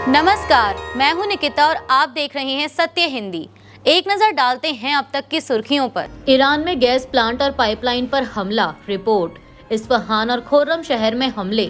नमस्कार, मैं हूं निकिता और आप देख रहे हैं सत्य हिंदी। एक नजर डालते हैं अब तक की सुर्खियों पर। ईरान में गैस प्लांट और पाइपलाइन पर हमला, रिपोर्ट। इस्फहान और खुर्रम शहर में हमले।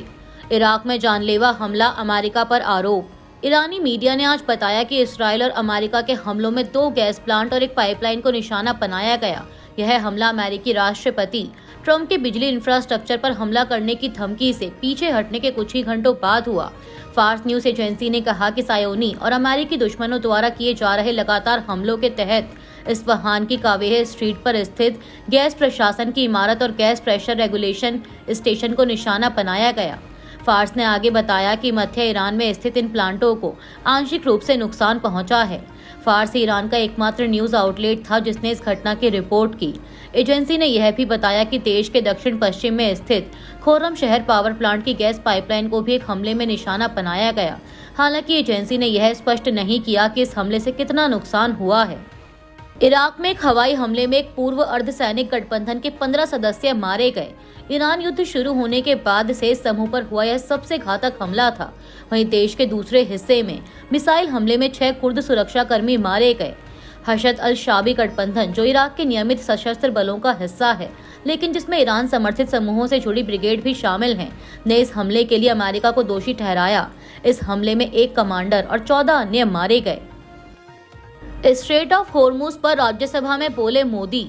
इराक में जानलेवा हमला, अमेरिका पर आरोप। ईरानी मीडिया ने आज बताया कि इसराइल और अमेरिका के हमलों में 2 गैस प्लांट और एक पाइपलाइन को निशाना बनाया गया। यह हमला अमेरिकी राष्ट्रपति ट्रंप के बिजली इंफ्रास्ट्रक्चर पर हमला करने की धमकी से पीछे हटने के कुछ ही घंटों बाद हुआ। फार्स न्यूज एजेंसी ने कहा कि सायोनी और अमेरिकी दुश्मनों द्वारा किए जा रहे लगातार हमलों के तहत इस्फहान की कावेह स्ट्रीट पर स्थित गैस प्रशासन की इमारत और गैस प्रेशर रेगुलेशन स्टेशन को निशाना बनाया गया। फार्स ने आगे बताया कि मध्य ईरान में स्थित इन प्लांटों को आंशिक रूप से नुकसान पहुंचा है। फार्स ईरान का एकमात्र न्यूज आउटलेट था जिसने इस घटना की रिपोर्ट की। एजेंसी ने यह भी बताया कि देश के दक्षिण पश्चिम में स्थित खुर्रम शहर पावर प्लांट की गैस पाइपलाइन को भी एक हमले में निशाना बनाया गया। हालांकि एजेंसी ने यह स्पष्ट नहीं किया कि इस हमले से कितना नुकसान हुआ है। इराक में एक हवाई हमले में एक पूर्व अर्धसैनिक गठबंधन के 15 सदस्य मारे गए। ईरान युद्ध शुरू होने के बाद से इस समूह पर हुआ यह सबसे घातक हमला था। वहीं देश के दूसरे हिस्से में मिसाइल हमले में 6 कुर्द सुरक्षा कर्मी मारे गए। हशद अल शाबी गठबंधन, जो इराक के नियमित सशस्त्र बलों का हिस्सा है लेकिन जिसमें ईरान समर्थित समूहों से जुड़ी ब्रिगेड भी शामिल हैं, ने इस हमले के लिए अमेरिका को दोषी ठहराया। इस हमले में 1 कमांडर और 14 अन्य मारे गए। स्ट्रेट ऑफ होर्मुज पर राज्यसभा में बोले मोदी,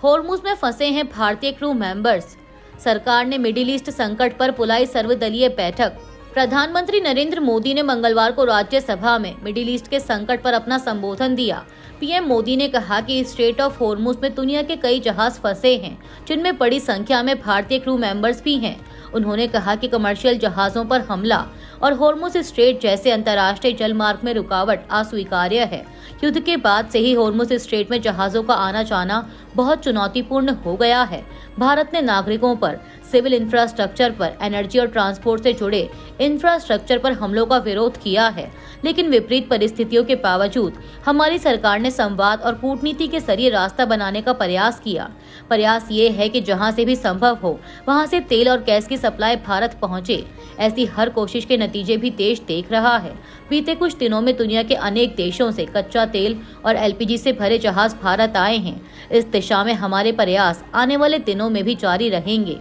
होर्मुज में फंसे हैं भारतीय क्रू मेंबर्स। सरकार ने मिडिल ईस्ट संकट पर बुलाई सर्वदलीय बैठक। प्रधानमंत्री नरेंद्र मोदी ने मंगलवार को राज्यसभा में मिडिल ईस्ट के संकट पर अपना संबोधन दिया। पीएम मोदी ने कहा कि स्ट्रेट ऑफ होर्मुज में दुनिया के कई जहाज फंसे हैं, जिनमें बड़ी संख्या में भारतीय क्रू मेंबर्स भी हैं। उन्होंने कहा कि कमर्शियल जहाजों पर हमला और होर्मुज स्ट्रेट जैसे अंतर्राष्ट्रीय जलमार्ग में रुकावट अस्वीकार्य है। युद्ध के बाद से ही होर्मुज स्ट्रेट में जहाजों का आना जाना बहुत चुनौतीपूर्ण हो गया है। भारत ने नागरिकों पर, सिविल इंफ्रास्ट्रक्चर पर, एनर्जी और ट्रांसपोर्ट से जुड़े इंफ्रास्ट्रक्चर पर हमलों का विरोध किया है, लेकिन विपरीत परिस्थितियों के बावजूद हमारी सरकार ने संवाद और कूटनीति के जरिए रास्ता बनाने का प्रयास किया। प्रयास ये है कि जहां से भी संभव हो वहां से तेल और गैस की सप्लाई भारत पहुंचे। ऐसी हर कोशिश के नतीजे भी देश देख रहा है। बीते कुछ दिनों में दुनिया के अनेक देशों से कच्चा तेल और एलपीजी से भरे जहाज भारत आए हैं। इस दिशा में हमारे प्रयास आने वाले दिनों में भी जारी रहेंगे।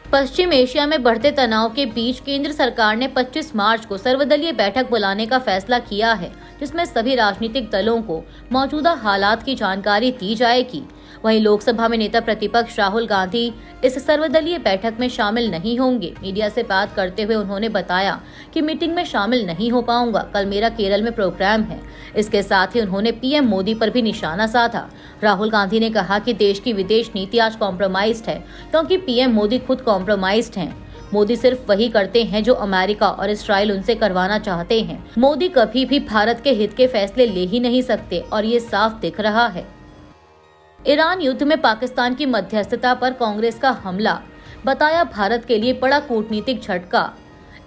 पश्चिम एशिया में बढ़ते तनाव के बीच केंद्र सरकार ने 25 मार्च को सर्वदलीय बैठक बुलाने का फैसला किया है, जिसमें सभी राजनीतिक दलों को मौजूदा हालात की जानकारी दी जाएगी। वहीं लोकसभा में नेता प्रतिपक्ष राहुल गांधी इस सर्वदलीय बैठक में शामिल नहीं होंगे। मीडिया से बात करते हुए उन्होंने बताया कि मीटिंग में शामिल नहीं हो पाऊंगा, कल मेरा केरल में प्रोग्राम है। इसके साथ ही उन्होंने पीएम मोदी पर भी निशाना साधा। राहुल गांधी ने कहा कि देश की विदेश नीति आज कॉम्प्रोमाइज्ड है, क्योंकि पीएम मोदी खुद कॉम्प्रोमाइज्ड हैं। मोदी सिर्फ वही करते हैं जो अमेरिका और इसराइल उनसे करवाना चाहते हैं। मोदी कभी भी भारत के हित के फैसले ले ही नहीं सकते और ये साफ दिख रहा है। ईरान युद्ध में पाकिस्तान की मध्यस्थता पर कांग्रेस का हमला, बताया भारत के लिए बड़ा कूटनीतिक झटका।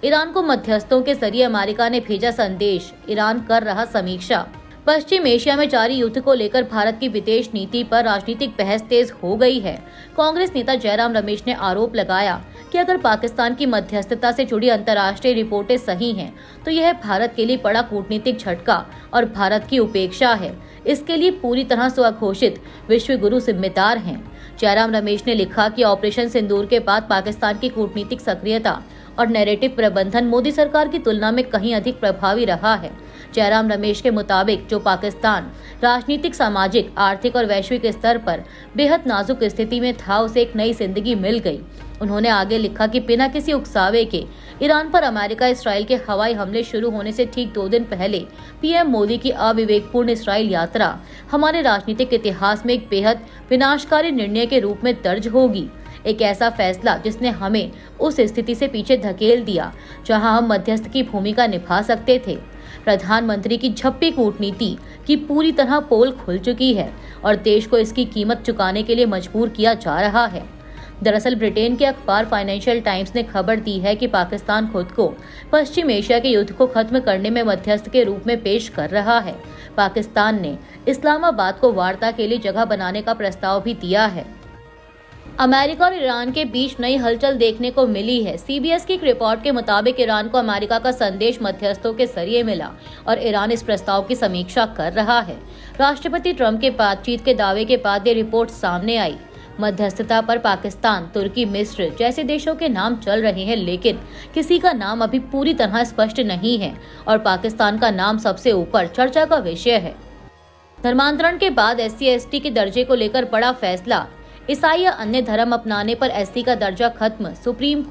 ईरान को मध्यस्थों के जरिए अमेरिका ने भेजा संदेश, ईरान कर रहा समीक्षा। पश्चिम एशिया में जारी युद्ध को लेकर भारत की विदेश नीति पर राजनीतिक बहस तेज हो गई है। कांग्रेस नेता जयराम रमेश ने आरोप लगाया कि अगर पाकिस्तान की मध्यस्थता से जुड़ी अंतर्राष्ट्रीय रिपोर्टें सही हैं, तो यह भारत के लिए बड़ा कूटनीतिक झटका और भारत की उपेक्षा है। इसके लिए पूरी तरह स्वघोषित विश्व गुरु जिम्मेदार हैं। जयराम रमेश ने लिखा कि ऑपरेशन सिंदूर के बाद पाकिस्तान की कूटनीतिक सक्रियता और नैरेटिव प्रबंधन मोदी सरकार की तुलना में कहीं अधिक प्रभावी रहा है। जयराम रमेश के मुताबिक जो पाकिस्तान राजनीतिक, सामाजिक, आर्थिक और वैश्विक स्तर पर बेहद नाजुक स्थिति में था, उसे एक नई जिंदगी मिल गई। उन्होंने आगे लिखा कि बिना किसी उकसावे के ईरान पर अमेरिका इसराइल के हवाई हमले शुरू होने से ठीक 2 दिन पहले पीएम मोदी की अविवेकपूर्ण इसराइल यात्रा हमारे राजनीतिक इतिहास में एक बेहद विनाशकारी निर्णय के रूप में दर्ज होगी। एक ऐसा फैसला जिसने हमें उस स्थिति से पीछे धकेल दिया जहां हम मध्यस्थ की भूमिका निभा सकते थे। प्रधानमंत्री की झप्पी कूटनीति की पूरी तरह पोल खुल चुकी है और देश को इसकी कीमत चुकाने के लिए मजबूर किया जा रहा है। दरअसल ब्रिटेन के अखबार फाइनेंशियल टाइम्स ने खबर दी है कि पाकिस्तान खुद को पश्चिम एशिया के युद्ध को खत्म करने में मध्यस्थ के रूप में पेश कर रहा है। पाकिस्तान ने इस्लामाबाद को वार्ता के लिए जगह बनाने का प्रस्ताव भी दिया है। अमेरिका और ईरान के बीच नई हलचल देखने को मिली है। सीबीएस की एक रिपोर्ट के मुताबिक ईरान को अमेरिका का संदेश मध्यस्थों के जरिए मिला और ईरान इस प्रस्ताव की समीक्षा कर रहा है। राष्ट्रपति ट्रंप के बातचीत के दावे के बाद ये रिपोर्ट सामने आई। मध्यस्थता पर पाकिस्तान, तुर्की, मिस्र जैसे देशों के नाम चल रहे हैं, लेकिन किसी का नाम अभी पूरी तरह स्पष्ट नहीं है और पाकिस्तान का नाम सबसे ऊपर चर्चा का विषय है। धर्मांतरण के बाद SC/ST के दर्जे को लेकर बड़ा फैसला। ईसाई या अन्य धर्म अपनाने पर SC का दर्जा खत्म। सुप्रीम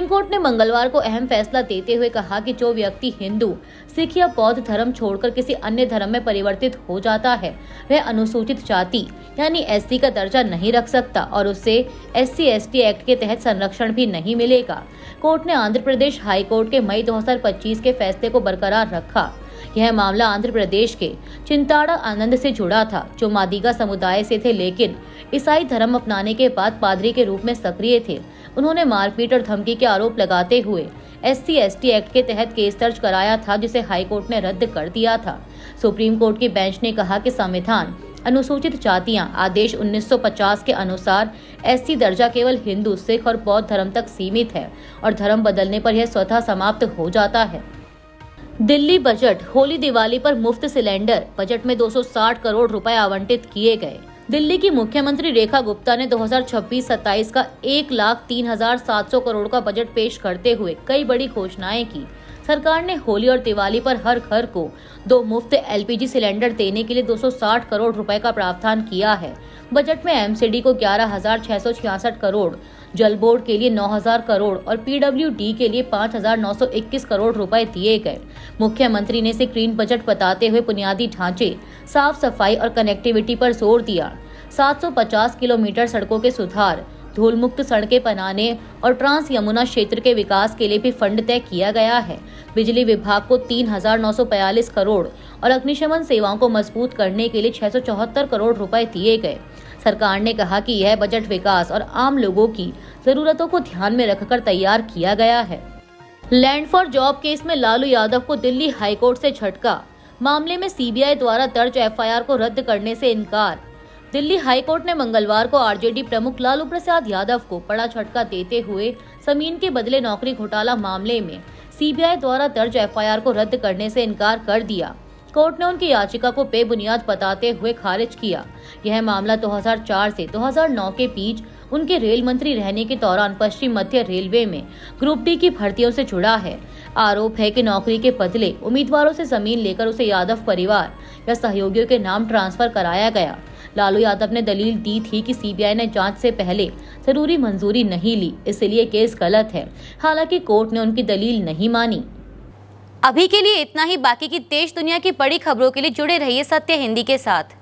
कोर्ट ने मंगलवार को अहम फैसला देते हुए कहा कि जो व्यक्ति हिंदू, सिख या बौद्ध धर्म छोड़कर किसी अन्य धर्म में परिवर्तित हो जाता है, वह अनुसूचित जाति यानी SC का दर्जा नहीं रख सकता और उससे SC/ST एक्ट के तहत संरक्षण भी नहीं मिलेगा। कोर्ट ने आंध्र प्रदेश हाई कोर्ट के मई 2025 के फैसले को बरकरार रखा। यह मामला आंध्र प्रदेश के चिंताड़ा आनंद से जुड़ा था, जो मादिगा समुदाय से थे लेकिन ईसाई धर्म अपनाने के बाद पादरी के रूप में सक्रिय थे। उन्होंने मारपीट और धमकी के आरोप लगाते हुए SC/ST एक्ट के तहत केस दर्ज कराया था, जिसे हाई कोर्ट ने रद्द कर दिया था। सुप्रीम कोर्ट की बेंच ने कहा कि संविधान अनुसूचित जातियां आदेश 1950 के अनुसार SC दर्जा केवल हिंदू, सिख और बौद्ध धर्म तक सीमित है और धर्म बदलने पर यह स्वतः समाप्त हो जाता है। दिल्ली बजट। होली दिवाली पर मुफ्त सिलेंडर। बजट में 260 करोड़ रुपए आवंटित किए गए। दिल्ली की मुख्यमंत्री रेखा गुप्ता ने 2026-27 का 1,03,700 करोड़ का बजट पेश करते हुए कई बड़ी घोषणाएं की। सरकार ने होली और दिवाली पर हर घर को 2 मुफ्त LPG सिलेंडर देने के लिए 260 करोड़ रुपए का प्रावधान किया है। बजट में MCD को 11,666 करोड़, जल बोर्ड के लिए 9,000 करोड़ और PWD के लिए 5,921 करोड़ रुपए दिए गए। मुख्यमंत्री ने इसे ग्रीन बजट बताते हुए बुनियादी ढांचे, साफ सफाई और कनेक्टिविटी पर जोर दिया। 750 किलोमीटर सड़कों के सुधार, धूल मुक्त सड़कें बनाने और ट्रांस यमुना क्षेत्र के विकास के लिए भी फंड तय किया गया है। बिजली विभाग को 3,942 करोड़ और अग्निशमन सेवाओं को मजबूत करने के लिए 674 करोड़ रुपए दिए गए। सरकार ने कहा कि यह बजट विकास और आम लोगों की जरूरतों को ध्यान में रखकर तैयार किया गया है। लैंड फॉर जॉब केस में लालू यादव को दिल्ली हाईकोर्ट से झटका। मामले में CBI द्वारा दर्ज FIR को रद्द करने से इनकार। दिल्ली हाईकोर्ट ने मंगलवार को RJD प्रमुख लालू प्रसाद यादव को बड़ा झटका देते हुए जमीन के बदले नौकरी घोटाला मामले में CBI द्वारा दर्ज FIR को रद्द करने से इनकार कर दिया। कोर्ट ने उनकी याचिका को बेबुनियाद बताते हुए खारिज किया। यह मामला 2004 से 2009 के बीच उनके रेल मंत्री रहने के दौरान पश्चिम मध्य रेलवे में ग्रुप D की भर्तियों से जुड़ा है। आरोप है कि नौकरी के बदले उम्मीदवारों से जमीन लेकर उसे यादव परिवार या सहयोगियों के नाम ट्रांसफर कराया गया। लालू यादव ने दलील दी थी कि CBI ने जांच से पहले जरूरी मंजूरी नहीं ली, इसलिए केस गलत है। हालांकि कोर्ट ने उनकी दलील नहीं मानी। अभी के लिए इतना ही। बाकी की देश दुनिया की बड़ी खबरों के लिए जुड़े रहिए सत्य हिंदी के साथ।